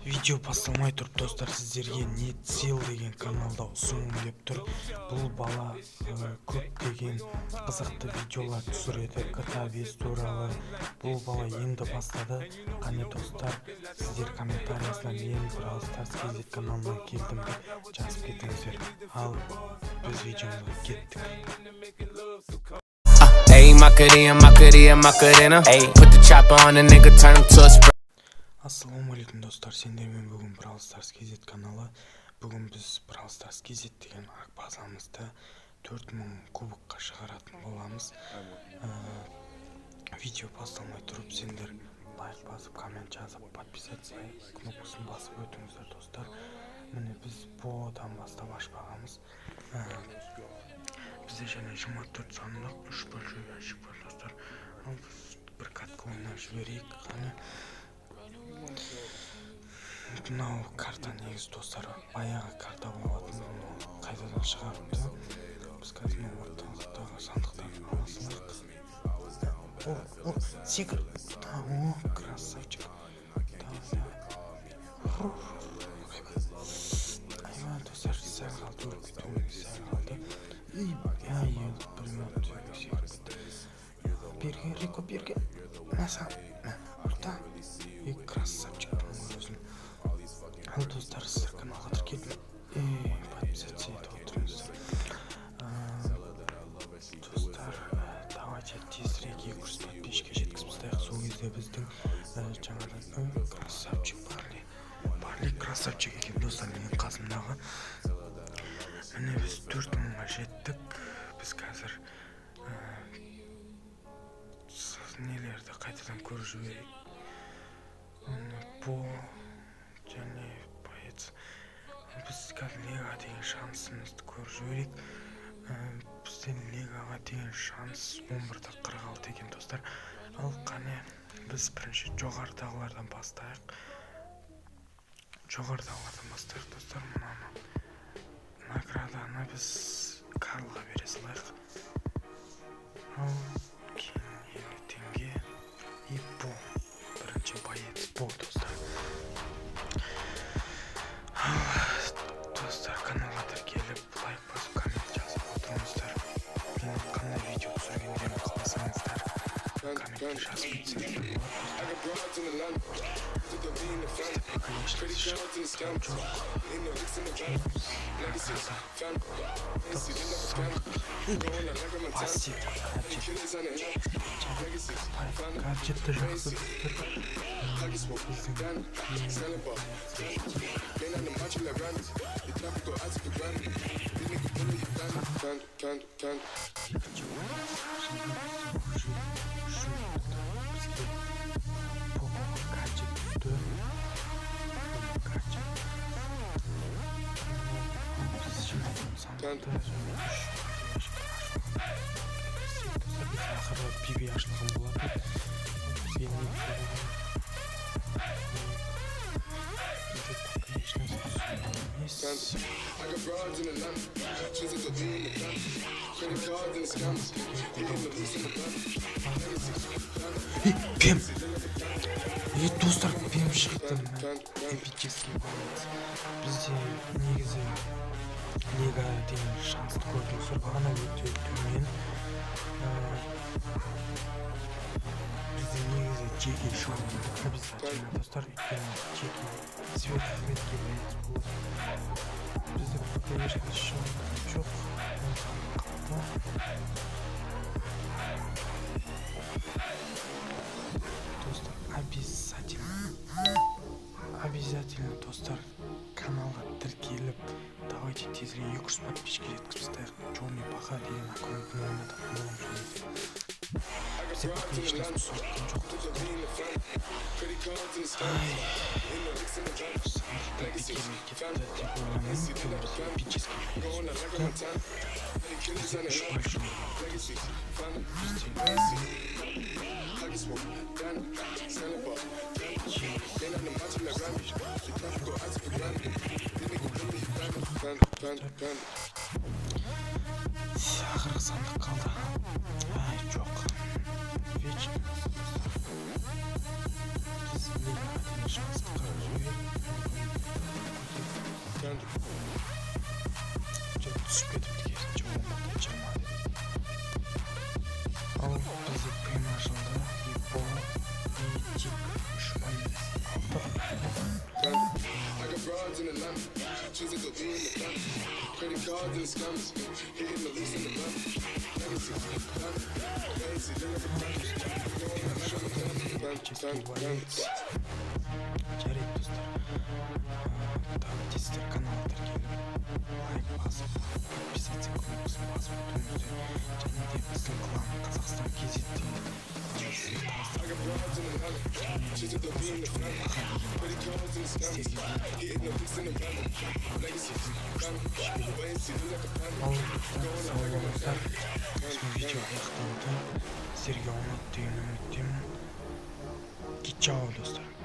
Видео басталмай тұрып достар, сіздерге Net Seal деген каналда ұсыным деп тұр. Бұл бала көптеген қызықты видеолар түсіреді GTA 5 туралы. Бұл бала енді бастады. Қане достар, сіздер комментариясына мен Brawl Stars KZ каналына келдім деп жазып кетіңіздер. Ал біз видеоға кеттік. Put the chopper on a nigga, turn him to a spray. Ассалаумалейкум достар, сендермен бүгін Brawl Stars KZ каналы. Бүгін біз Brawl Stars KZ деген базамызды 4000 кубокқа шығаратын боламыз. Видео басталмай тұрып, сендер лайк басып, коммент жазып, подписаться кнопкасын басып өтіңіздер достар. Міне біз бодан бастап ашпағамыз. Бізде және 24 сандық 3 бөлшек ящик бар достар. Ал біз бір катка ойнап жіберейік. Қане мынау карта негізі достар, баяғы карта болатын, қайтадан шығарыпты. Біз қазір орталықтағы сандықтан аласылайық. Секір! Красавчик! Айва достар, сәл қалды, сәл қалды. Бір минут секірді. Берге, Рико, берге. Мәсі, орта. Красавчик. Ал достар, сіздер каналға тіркелдім. Подписаться етіп отырыңыздар. Достар, давайте тезірек 200 подписчикке жеткізіп, сол кезде біздің жаңадан красавчик Барли красавчик екен достар, менің қасымдағы. Міне біз 4000-ға жеттік. Біз қазір нелерді қайтадан көріп жіберейік. Және боец. Біз қазір лега деген шансымызды көріп жіберейік. Бізден легаға деген шанс 11-46 екен достар. Ал қане біз бірінші жоғарыдағылардан бастайық. Достар, мұнаны награданы біз Карлға бере салайық. Ал кейін 50 теңге и по бірінші боец по достар. Достар, каналға тіркеліп, лайк басып, коммент жазып отырыңыздар. Мені қандай видео түсіргендерін қаласаңыздар, комментке жазып кетсеңіздер болады. Гаджетті жақсы Биби ашылған болады. Пем! Достар, пем шықты. Эпический боец. Бізде негізі лега деген шансты көрдік, сұрғана өте төмен. Бізде негізі жеке шоу обязательно достар, өйткені жеке свет келмейді болады. Бізде конечно шоу жоқ. Достар, обязательно достар, каналға тіркеліп, давайте тезірек 200 подписчикке жеткізіп, черный паха деген аккаунтын ойнататын боламыз. Бізде подписчиктерін сұртқан жоқ достар. Сандықта бекерге кетті деп ойламаймын. Бізде эпический боец. Бізде 3 большой ақырғы сандық қалды. Жоқ. Вечер. Біз легаға деген шансты қарап жіберейік. түсіп кетіпті керісінше оңбата жырма деп. Ал бізде пен ашылды. Ипо, Итик, 3 I got broads in Atlanta, choose to go be in the family. Credit cards and the scammers, hitting the lease in the van. Legacy, legacy, Ческий боец. Жарайды достар. Давайте каналдар келіп лайк басып, подписаться кнопкасын басып өтіңіздер. Және де біздің клан Қазақстан KZT I got broads in Atlanta, choose to go be in the family. Credit cards and the scammers, hitting the lease in the van. Legacy, legacy, like a panda. сау болыңыздар. Осымен видео аяқталды. Сіздерге ұнады деген үміттемін. Чао достар.